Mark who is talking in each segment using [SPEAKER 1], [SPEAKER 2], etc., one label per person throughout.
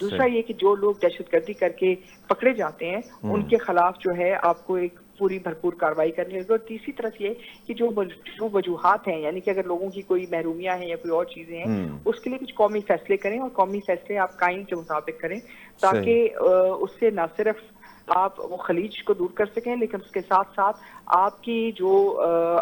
[SPEAKER 1] دوسرا یہ کہ جو لوگ دہشت گردی کر کے پکڑے جاتے ہیں ان کے خلاف جو ہے آپ کو ایک پوری بھرپور کارروائی کرنی ہوگی. اور تیسری طرف یہ کہ جو وجوہات ہیں، یعنی کہ اگر لوگوں کی کوئی محرومیاں ہیں یا کوئی اور چیزیں ہیں، اس کے لیے کچھ قومی فیصلے کریں، اور قومی فیصلے آپ قائم کے مطابق کریں، تاکہ اس سے نہ صرف آپ وہ خلیج کو دور کر سکیں، لیکن اس کے ساتھ ساتھ آپ کی جو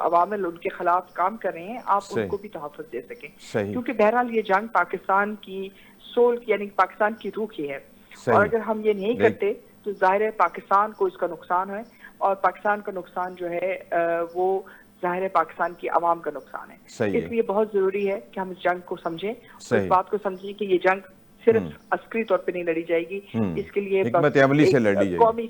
[SPEAKER 1] عوامل ان کے خلاف کام کر رہے ہیں آپ ان کو بھی تحفظ دے سکیں. کیونکہ بہرحال یہ جنگ پاکستان کی سول یعنی پاکستان کی روح کی ہے، اور اگر ہم یہ نہیں کرتے تو ظاہر ہے پاکستان کو اس کا نقصان ہے، اور پاکستان کا نقصان جو ہے وہ ظاہر ہے پاکستان کی عوام کا نقصان ہے. اس لیے بہت ضروری ہے کہ ہم اس جنگ کو سمجھیں، اس بات کو سمجھیں کہ یہ جنگ صرف عسکری طور پہ نہیں لڑی جائے گی، اس کے لیے
[SPEAKER 2] حکمت عملی سے لڑی جائے گی،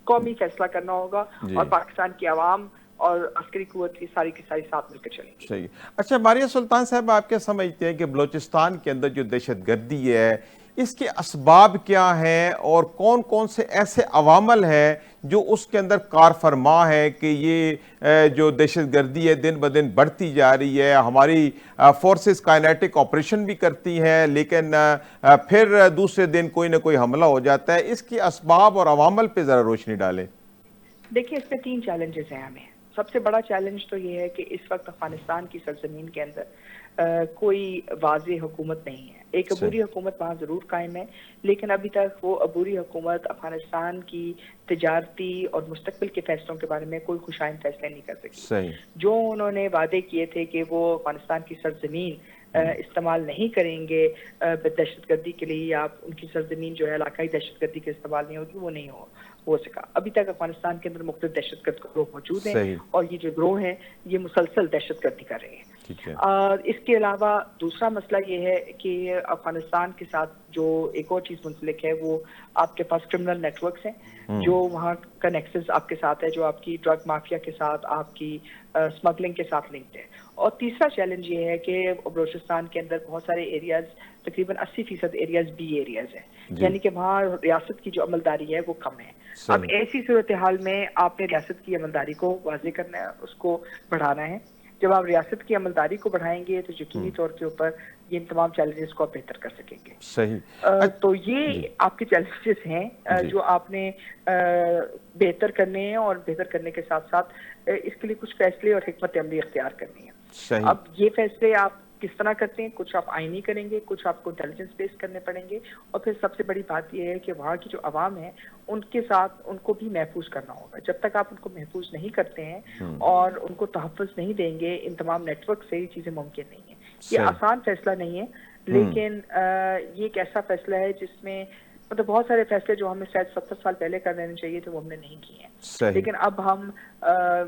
[SPEAKER 1] قومی فیصلہ کرنا ہوگا، اور پاکستان کی عوام اور عسکری قوت کی ساری ساتھ مل کر چلیں گی.
[SPEAKER 2] صحیح. اچھا ماریہ سلطان صاحب، آپ کیا سمجھتے ہیں کہ بلوچستان کے اندر جو دہشت گردی ہے اس کے اسباب کیا ہیں، اور کون کون سے ایسے عوامل ہیں جو اس کے اندر کار فرما ہے کہ یہ جو دہشت گردی ہے دن بدن بڑھتی جا رہی ہے؟ ہماری فورسز کائنیٹک آپریشن بھی کرتی ہیں، لیکن پھر دوسرے دن کوئی نہ کوئی حملہ ہو جاتا ہے. اس کے اسباب اور عوامل پہ ذرا روشنی ڈالیں.
[SPEAKER 1] دیکھیں، اس میں 3 چیلنجز ہیں ہمیں. سب سے بڑا چیلنج تو یہ ہے کہ اس وقت افغانستان کی سرزمین کے اندر کوئی واضح حکومت نہیں ہے. ایک عبوری حکومت وہاں ضرور قائم ہے، لیکن ابھی تک وہ عبوری حکومت افغانستان کی تجارتی اور مستقبل کے فیصلوں کے بارے میں کوئی خوشائند فیصلے نہیں کر سکی. جو انہوں نے وعدے کیے تھے کہ وہ افغانستان کی سرزمین استعمال نہیں کریں گے دہشت گردی کے لیے، یا ان کی سرزمین جو ہے علاقائی دہشت گردی کے استعمال نہیں ہوگی، وہ نہیں ہو سکا. ابھی تک افغانستان کے اندر مختلف دہشت گرد گروہ موجود ہیں، اور یہ جو گروہ ہیں یہ مسلسل دہشت گردی کر رہے ہیں. اس کے علاوہ دوسرا مسئلہ یہ ہے کہ افغانستان کے ساتھ جو ایک اور چیز منسلک ہے وہ آپ کے پاس کرمنل نیٹ ورکس ہیں، جو وہاں کا نیکسس آپ کے ساتھ ہے، جو آپ کی ڈرگ مافیا کے ساتھ، آپ کی اسمگلنگ کے ساتھ لنکڈ ہے. اور تیسرا چیلنج یہ ہے کہ بلوچستان کے اندر بہت سارے ایریاز، تقریباً 80% ایریاز بی ایریاز ہیں، یعنی کہ وہاں ریاست کی جو عملداری ہے وہ کم ہے. اب ایسی صورتحال میں آپ نے ریاست کی عملداری کو واضح کرنا ہے، اس کو بڑھانا ہے. جب آپ ریاست کی عملداری کو بڑھائیں گے تو یقینی طور کے اوپر یہ ان تمام چیلنجز کو آپ بہتر کر سکیں گے.
[SPEAKER 2] صحیح.
[SPEAKER 1] تو یہ آپ کے چیلنجز ہیں جو آپ نے بہتر کرنے ہیں، اور بہتر کرنے کے ساتھ ساتھ اس کے لیے کچھ فیصلے اور حکمت عملی اختیار کرنی ہے. اب یہ فیصلے آپ کس طرح کرتے ہیں؟ کچھ آپ آئینی کریں گے، کچھ آپ کو انٹیلیجنس بیس کرنے پڑیں گے، اور پھر سب سے بڑی بات یہ ہے کہ وہاں کی جو عوام ہے ان کے ساتھ ان کو بھی محفوظ کرنا ہوگا. جب تک آپ ان کو محفوظ نہیں کرتے ہیں اور ان کو تحفظ نہیں دیں گے ان تمام نیٹ ورک سے، یہ چیزیں ممکن نہیں ہیں. یہ آسان فیصلہ نہیں ہے، لیکن یہ ایک ایسا فیصلہ ہے جس میں مطلب بہت سارے فیصلے جو ہمیں شاید 70 سال پہلے کر لینے چاہیے تھے وہ ہم نے نہیں کیے ہیں. لیکن اب ہم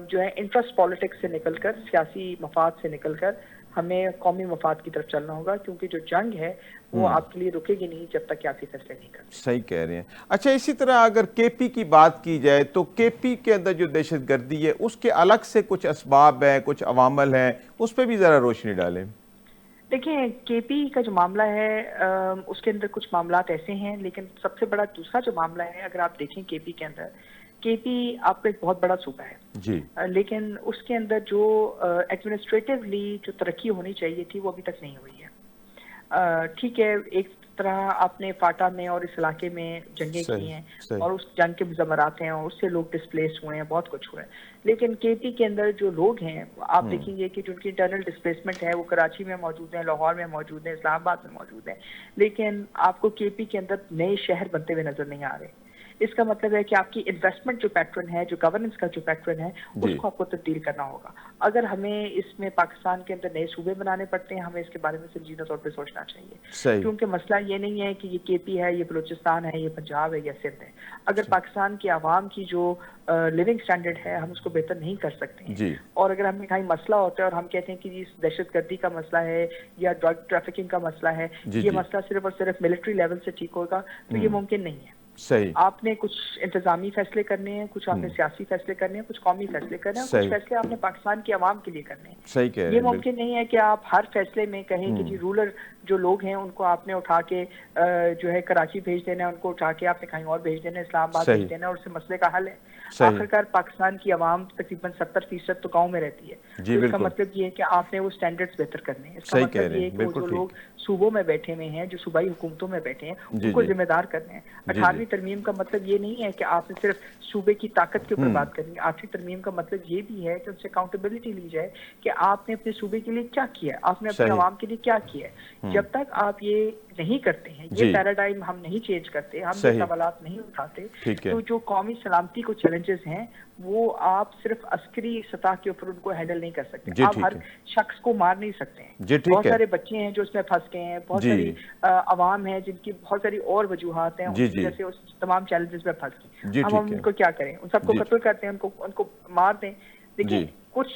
[SPEAKER 1] جو ہے انٹرسٹ پالیٹکس سے نکل کر، سیاسی مفاد سے نکل کر ہمیں قومی مفاد کی طرف چلنا ہوگا، کیونکہ جو جنگ ہے وہ آپ کے لیے رکے گی نہیں جب تک کہ آپ یہ فیصلے نہیں کرتے.
[SPEAKER 2] صحیح کہہ رہے ہیں. اچھا، اسی طرح اگر کے پی کی بات کی جائے تو کے پی کے اندر جو دہشت گردی ہے اس کے الگ سے کچھ اسباب ہیں، کچھ عوامل ہیں، اس پہ بھی ذرا روشنی ڈالیں.
[SPEAKER 1] دیکھیں، کے پی کا جو معاملہ ہے اس کے اندر کچھ معاملات ایسے ہیں، لیکن سب سے بڑا دوسرا جو معاملہ ہے، اگر آپ دیکھیں کے پی کے اندر، کے پی آپ کا ایک بہت بڑا صوبہ ہے، لیکن اس کے اندر جو ایڈمنسٹریٹولی جو ترقی ہونی چاہیے تھی وہ ابھی تک نہیں ہوئی ہے. ٹھیک ہے، ایک طرح آپ نے فاٹا میں اور اس علاقے میں جنگیں کی ہیں، اور اس جنگ کے مضمرات ہیں، اور اس سے لوگ ڈسپلیس ہوئے ہیں، بہت کچھ ہوئے ہیں. لیکن کے پی کے اندر جو لوگ ہیں آپ دیکھیں گے کہ جو ان کی انٹرنل ڈسپلیسمنٹ ہے وہ کراچی میں موجود ہیں، لاہور میں موجود ہیں، اسلام آباد میں موجود ہیں، لیکن آپ کو کے پی کے اندر نئے شہر بنتے ہوئے نظر نہیں آ رہے. اس کا مطلب ہے کہ آپ کی انویسٹمنٹ جو پیٹرن ہے، جو گورننس کا جو پیٹرن ہے، اس کو آپ کو تبدیل کرنا ہوگا. اگر ہمیں اس میں پاکستان کے اندر نئے صوبے بنانے پڑتے ہیں، ہمیں اس کے بارے میں سنجیدہ طور پہ سوچنا چاہیے، کیونکہ مسئلہ یہ نہیں ہے کہ یہ کے پی ہے، یہ بلوچستان ہے، یہ پنجاب ہے، یا سندھ ہے. اگر پاکستان کی عوام کی جو لیونگ سٹینڈرڈ ہے ہم اس کو بہتر نہیں کر سکتے ہیں، اور اگر ہمیں کہیں مسئلہ ہوتا ہے اور ہم کہتے ہیں کہ یہ دہشت گردی کا مسئلہ ہے یا ڈرگ ٹریفکنگ کا مسئلہ ہے، یہ مسئلہ صرف اور صرف ملٹری لیول سے ٹھیک ہوگا، تو یہ ممکن نہیں ہے. آپ نے کچھ انتظامی فیصلے کرنے ہیں، کچھ آپ نے سیاسی فیصلے کرنے ہیں، کچھ قومی فیصلے کرنے ہیں، کچھ فیصلے آپ نے پاکستان کی عوام کے لیے کرنے ہیں. یہ ممکن نہیں ہے کہ آپ ہر فیصلے میں کہیں کہ جی رولر جو لوگ ہیں ان کو آپ نے اٹھا کے جو ہے کراچی بھیج دینا ہے، ان کو اٹھا کے آپ نے کہیں اور بھیج دینا ہے، اسلام آباد بھیج دینا ہے، اور اس سے مسئلے کا حل ہے. آخرکار پاکستان کی عوام تقریباً 70% تو گاؤں میں رہتی ہے، تو اس کا مطلب یہ ہے کہ آپ نے وہ سٹینڈرڈز بہتر کرنے ہیں. اس کا مطلب یہ ہے کہ وہ جو لوگ صوبوں میں بیٹھے ہوئے ہیں, جو صوبائی حکومتوں میں بیٹھے ہیں,
[SPEAKER 2] جی
[SPEAKER 1] ان کو
[SPEAKER 2] جی
[SPEAKER 1] ذمہ دار کرنے ہیں.
[SPEAKER 2] جی
[SPEAKER 1] 18ویں ترمیم کا مطلب یہ نہیں ہے کہ آپ نے صرف صوبے کی طاقت کے اوپر بات کرنی ہے. 8ویں ترمیم کا مطلب یہ بھی ہے کہ ان سے اکاؤنٹیبلٹی لی جائے کہ آپ نے اپنے صوبے کے لیے کیا کیا ہے, آپ نے اپنی
[SPEAKER 2] صحیح.
[SPEAKER 1] عوام کے لیے کیا کیا ہے. جب تک آپ یہ نہیں کرتے ہیں, یہ
[SPEAKER 2] جی
[SPEAKER 1] پیراڈائم ہم نہیں چینج کرتے, ہم یہ
[SPEAKER 2] صحیح.
[SPEAKER 1] سوالات نہیں اٹھاتے,
[SPEAKER 2] ٹھیک ہے.
[SPEAKER 1] تو جو قومی سلامتی کو چیلنجز ہیں وہ آپ صرف عسکری سطح کے اوپر ان کو ہینڈل نہیں کر سکتے.
[SPEAKER 2] جی
[SPEAKER 1] آپ ہر
[SPEAKER 2] ٹھیک ہے.
[SPEAKER 1] شخص کو مار نہیں سکتے ہیں.
[SPEAKER 2] جی ٹھیک
[SPEAKER 1] بہت
[SPEAKER 2] ہے.
[SPEAKER 1] سارے بچے ہیں جو اس میں پھنس گئے ہیں, بہت
[SPEAKER 2] جی
[SPEAKER 1] ساری عوام ہے جن کی بہت ساری اور وجوہات ہیں, ان
[SPEAKER 2] جی
[SPEAKER 1] کی
[SPEAKER 2] جی
[SPEAKER 1] وجہ سے اس تمام چیلنجز میں پھنس گئے.
[SPEAKER 2] جی
[SPEAKER 1] اب ہم
[SPEAKER 2] ٹھیک
[SPEAKER 1] ان
[SPEAKER 2] ہے.
[SPEAKER 1] کو کیا کریں, ان سب کو
[SPEAKER 2] جی
[SPEAKER 1] قتل کرتے ہیں, ان کو مار دیں. دیکھیں
[SPEAKER 2] جی
[SPEAKER 1] کچھ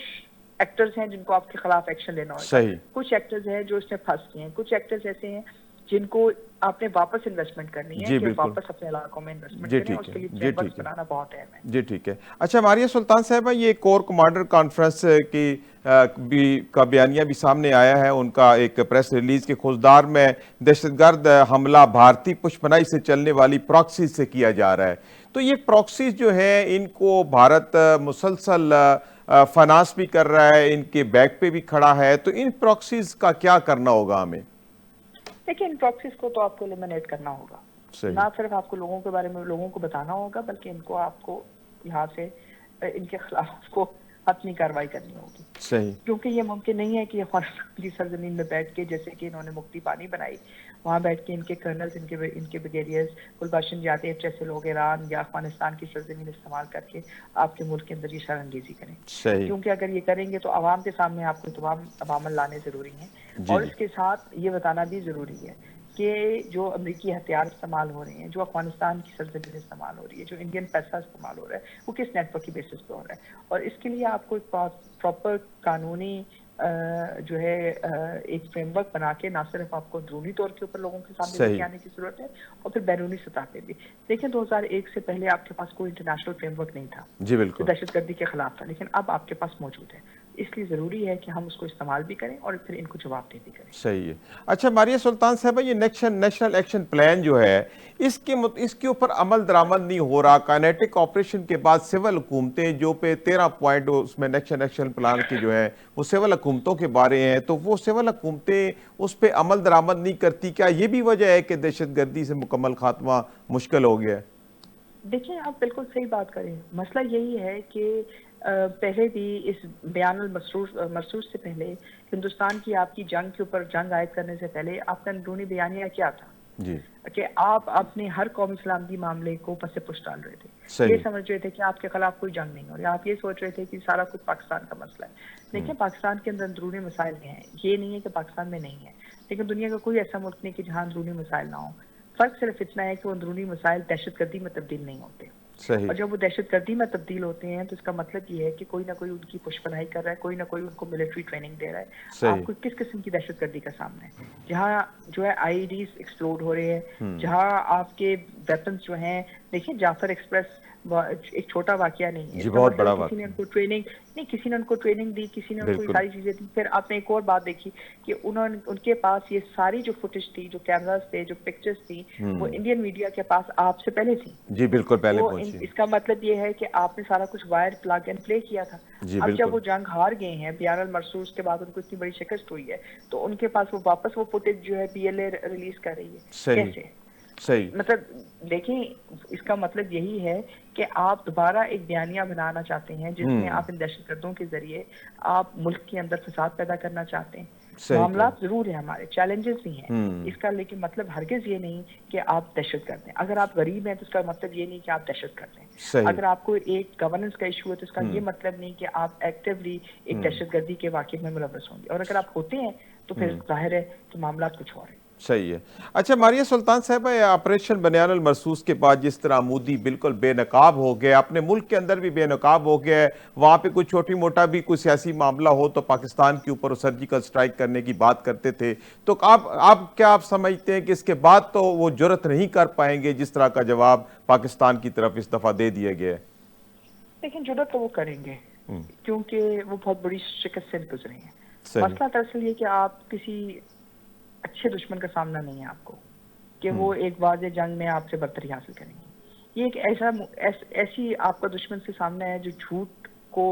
[SPEAKER 1] ایکٹرز ہیں جن کو آپ کے خلاف ایکشن لینا ہوگا,
[SPEAKER 2] صحیح.
[SPEAKER 1] کچھ ایکٹرز ہیں جو اس میں پھنس گئے ہیں, کچھ ایکٹرز ایسے ہیں جن کو آپ نے واپس انویسٹمنٹ کرنی ہے
[SPEAKER 2] جی
[SPEAKER 1] کہ
[SPEAKER 2] بالکل.
[SPEAKER 1] واپس اپنے علاقوں میں انویسٹمنٹ
[SPEAKER 2] جی
[SPEAKER 1] کریں, اور
[SPEAKER 2] ٹھیک
[SPEAKER 1] اس
[SPEAKER 2] ہے.
[SPEAKER 1] کے لیے
[SPEAKER 2] جی
[SPEAKER 1] فریم ورکس
[SPEAKER 2] ٹھیک ہے.
[SPEAKER 1] بنانا بہت اہم ہے.
[SPEAKER 2] جی ٹھیک ہے. اچھا ماریہ سلطان صاحبہ, یہ کور کمانڈر کانفرنس کی کا بیانیہ بھی سامنے آیا ہے, ان کا ایک پریس ریلیز کے خوزدار میں دہشت گرد حملہ بھارتی پشپنائی سے چلنے والی پراکسیز سے کیا جا رہا ہے. تو یہ پراکسیز جو ہیں ان کو بھارت مسلسل فنانس بھی کر رہا ہے, ان کے بیک پہ بھی کھڑا ہے, تو ان پراکسیز کا کیا کرنا ہوگا ہمیں؟
[SPEAKER 1] دیکھیں ان پراکسیز کو تو آپ کو ایلیمنیٹ کرنا ہوگا.
[SPEAKER 2] صحیح.
[SPEAKER 1] نہ صرف آپ کو لوگوں کے بارے میں لوگوں کو بتانا ہوگا, بلکہ ان کو آپ کو یہاں سے ان کے خلاف کو حتمی کارروائی کرنی ہوگی.
[SPEAKER 2] صحیح.
[SPEAKER 1] کیونکہ یہ ممکن نہیں ہے کہ افغانستان کی سرزمین میں بیٹھ کے, جیسے کہ انہوں نے مکتی پانی بنائی, وہاں بیٹھ کے ان کے کرنلز, ان کے بریگیڈیئرز, گلبشن یادیو جیسے لوگ ایران یا افغانستان کی سرزمین استعمال کر کے آپ کے ملک کے اندر یہ شرانگیزی کریں.
[SPEAKER 2] صحیح.
[SPEAKER 1] کیونکہ اگر یہ کریں گے تو عوام کے سامنے آپ کو تمام عوامل لانے ضروری ہیں,
[SPEAKER 2] جی
[SPEAKER 1] اور
[SPEAKER 2] جی
[SPEAKER 1] اس کے ساتھ یہ بتانا بھی ضروری ہے کہ جو امریکی ہتھیار استعمال ہو رہے ہیں, جو افغانستان کی سرزمین استعمال ہو رہی ہے, جو انڈین پیسہ استعمال ہو رہا ہے, وہ کس نیٹ ورک کی بیسس پہ ہو رہا ہے. اور اس کے لیے آپ کو ایک پراپر قانونی جو ہے ایک فریم ورک بنا کے, نہ صرف آپ کو اندرونی طور کے اوپر لوگوں کے سامنے لے کے
[SPEAKER 2] صحیح.
[SPEAKER 1] آنے کی ضرورت ہے, اور پھر بیرونی سطح پہ بھی. دیکھیں 2001 سے پہلے آپ کے پاس کوئی انٹرنیشنل فریم ورک نہیں تھا
[SPEAKER 2] جی
[SPEAKER 1] جو
[SPEAKER 2] بالکل.
[SPEAKER 1] دہشت گردی کے خلاف تھا, لیکن اب آپ کے پاس موجود ہے. اس لیے ضروری ہے کہ ہم اس کو استعمال بھی کریں اور پھر ان کو جواب دہ بھی کریں.
[SPEAKER 2] صحیح ہے. اچھا ماریہ سلطان صاحبہ, یہ نیشنل ایکشن پلان جو ہے اس کے اوپر عمل درآمد نہیں ہو رہا. کائنیٹک آپریشن کے بعد سول حکومتیں جو پہ 13 پوائنٹ اس میں نیشنل ایکشن پلان کی جو ہے وہ سول حکومتوں کے بارے ہیں, تو وہ سول حکومتیں اس پہ عمل درآمد نہیں کرتی. کیا یہ بھی وجہ ہے کہ دہشت گردی سے مکمل خاتمہ مشکل ہو گیا ہے؟
[SPEAKER 1] دیکھیں آپ بالکل صحیح بات کریں. مسئلہ یہی ہے کہ پہلے بھی اس بیان المرصوص سے پہلے, ہندوستان کی آپ کی جنگ کے اوپر جنگ عائد کرنے سے پہلے آپ کا اندرونی بیانیہ کیا تھا
[SPEAKER 2] جی
[SPEAKER 1] کہ آپ اپنے ہر قومی سلامتی معاملے کو پس پش ڈال رہے تھے. یہ
[SPEAKER 2] صحیح.
[SPEAKER 1] سمجھ رہے تھے کہ آپ کے خلاف کوئی جنگ نہیں ہو رہی, آپ یہ سوچ رہے تھے کہ سارا کچھ پاکستان کا مسئلہ ہے. دیکھیں پاکستان کے اندر اندرونی مسائل ہیں, یہ نہیں ہے کہ پاکستان میں نہیں ہے, لیکن دنیا کا کوئی ایسا ملک نہیں کہ جہاں اندرونی مسائل نہ ہوں. فرق صرف اتنا ہے کہ وہ اندرونی مسائل دہشت گردی میں تبدیل نہیں ہوتے,
[SPEAKER 2] صحیح.
[SPEAKER 1] اور جب وہ دہشت گردی میں تبدیل ہوتے ہیں تو اس کا مطلب یہ ہے کہ کوئی نہ کوئی ان کی پشپنائی کر رہا ہے, کوئی نہ کوئی ان کو ملٹری ٹریننگ دے رہا ہے.
[SPEAKER 2] صحیح.
[SPEAKER 1] آپ کو کس قسم کی دہشت گردی کا سامنا ہے, جہاں جو ہے آئی ڈیز ایکسپلوڈ ہو رہے ہیں, جہاں آپ کے ویپنز جو ہیں, دیکھیں جعفر ایکسپریس ایک چھوٹا واقعہ نہیں ہے.
[SPEAKER 2] جی
[SPEAKER 1] اس کا
[SPEAKER 2] بہت
[SPEAKER 1] مطلب
[SPEAKER 2] بڑا
[SPEAKER 1] ہے کسی نے
[SPEAKER 2] واقعہ.
[SPEAKER 1] ان کو ٹریننگ نہیں, کسی نے ان کو ٹریننگ دی, کسی نے ان کو یہ
[SPEAKER 2] بالکل.
[SPEAKER 1] ساری چیزیں دی. پھر آپ نے ایک اور بات دیکھی کہ ان کے پاس یہ ساری جو فوٹیج تھی, جو کیمراز تھے, جو پکچرز تھی, وہ انڈین میڈیا کے پاس آپ سے پہلے تھی.
[SPEAKER 2] جی بالکل پہلے
[SPEAKER 1] وہ
[SPEAKER 2] پہنچی.
[SPEAKER 1] اس کا مطلب یہ ہے کہ آپ نے سارا کچھ وائر پلگ اینڈ پلے کیا تھا.
[SPEAKER 2] جی
[SPEAKER 1] اب جب
[SPEAKER 2] بالکل.
[SPEAKER 1] وہ جنگ ہار گئے ہیں, بیان المرصوص کے بعد ان کو اتنی بڑی شکست ہوئی ہے, تو ان کے پاس وہ واپس وہ فوٹیج جو ہے PLA ریلیز کر رہی ہے.
[SPEAKER 2] صحیح.
[SPEAKER 1] کیسے؟
[SPEAKER 2] صحیح.
[SPEAKER 1] مطلب دیکھیں اس کا مطلب یہی ہے کہ آپ دوبارہ ایک بیانیہ بنانا چاہتے ہیں جس میں آپ ان دہشت گردوں کے ذریعے آپ ملک کے اندر فساد پیدا کرنا چاہتے ہیں.
[SPEAKER 2] صحیح کہہ
[SPEAKER 1] معاملات ضرور ہیں, ہمارے چیلنجز بھی ہیں اس کا, لیکن مطلب ہرگز یہ نہیں کہ آپ دہشت گرد ہیں. اگر آپ غریب ہیں تو اس کا مطلب یہ نہیں کہ آپ دہشت گرد ہیں.
[SPEAKER 2] صحیح.
[SPEAKER 1] اگر آپ کو ایک گورننس کا ایشو ہے تو اس کا یہ مطلب نہیں کہ آپ ایکٹیولی ایک دہشت گردی کے واقعے میں ملوث ہوں گے, اور اگر آپ ہوتے ہیں تو پھر ظاہر ہے کہ معاملات کچھ اور ہیں.
[SPEAKER 2] صحیح ہے. اچھا ماریہ سلطان صاحبہ, آپریشن بنیان المرصوص کے بعد جس طرح مودی بالکل بے نقاب ہو گیا, اپنے ملک کے اندر بھی بے نقاب ہو گیا ہے, وہاں پہ کوئی چھوٹی موٹا بھی کوئی سیاسی معاملہ ہو تو پاکستان کے اوپر سرجیکل سٹرائک کرنے کی بات کرتے تھے, تو آپ سمجھتے ہیں کہ اس کے بعد تو وہ جرأت نہیں کر پائیں گے جس طرح کا جواب پاکستان کی طرف اس دفعہ دے دیا گیا ہے؟
[SPEAKER 1] لیکن جرأت تو وہ کریں گے کیونکہ وہ بہت بڑی شکست سے گزرے ہیں.
[SPEAKER 2] صحیح.
[SPEAKER 1] مسئلہ دراصل یہ کہ آپ کسی اچھے دشمن کا سامنا نہیں ہے آپ کو کہ وہ ایک واضح جنگ میں آپ سے برتری حاصل کریں گے. یہ ایک ایسی آپ کا دشمن سے سامنا ہے جو جھوٹ کو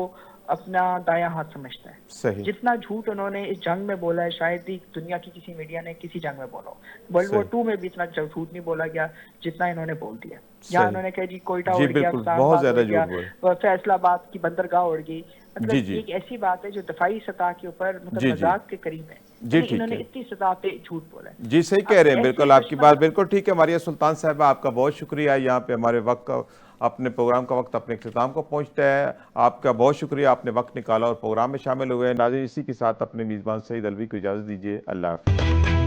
[SPEAKER 1] اپنا دایاں ہاتھ سمجھتا ہے.
[SPEAKER 2] صحیح
[SPEAKER 1] جتنا جھوٹ انہوں نے اس جنگ میں بولا ہے شاید ہی دنیا کی کسی میڈیا نے کسی جنگ میں بولا ہو. ورلڈ وار 2 میں بھی اتنا جھوٹ نہیں بولا گیا جتنا انہوں نے بول دیا. جہاں
[SPEAKER 2] صحیح
[SPEAKER 1] انہوں نے کہا جی کوئٹہ
[SPEAKER 2] جی
[SPEAKER 1] اڑ گیا,
[SPEAKER 2] بالکل
[SPEAKER 1] اسلام
[SPEAKER 2] بہت
[SPEAKER 1] آباد
[SPEAKER 2] زیادہ
[SPEAKER 1] اڑ گیا,
[SPEAKER 2] جھوٹ بولے
[SPEAKER 1] فیصل آباد کی بندرگاہ اڑ گئی.
[SPEAKER 2] جی
[SPEAKER 1] مطلب
[SPEAKER 2] جی
[SPEAKER 1] ایک ایسی بات ہے جو دفاعی سطح کے اوپر مطلب
[SPEAKER 2] جی جی
[SPEAKER 1] مذاق کے قریب ہے,
[SPEAKER 2] جی
[SPEAKER 1] لیکن انہوں
[SPEAKER 2] ٹھیک
[SPEAKER 1] نے
[SPEAKER 2] ہے
[SPEAKER 1] اتنی سطح پہ جھوٹ بولا ہے.
[SPEAKER 2] جی صحیح
[SPEAKER 1] اب
[SPEAKER 2] کہہ رہے ہیں
[SPEAKER 1] ایسے
[SPEAKER 2] بالکل آپ کی
[SPEAKER 1] دشمن
[SPEAKER 2] بات بالکل ٹھیک ہے. ماریہ سلطان صاحبہ آپ کا بہت شکریہ. یہاں پہ ہمارے وقت کا اپنے پروگرام کا وقت اپنے اختتام کو پہنچتا ہے. آپ کا بہت شکریہ, آپ نے وقت نکالا اور پروگرام میں شامل ہوئے. ناظرین اسی کے ساتھ اپنے میزبان سعید الوی کو اجازت دیجیے. اللہ حافظ.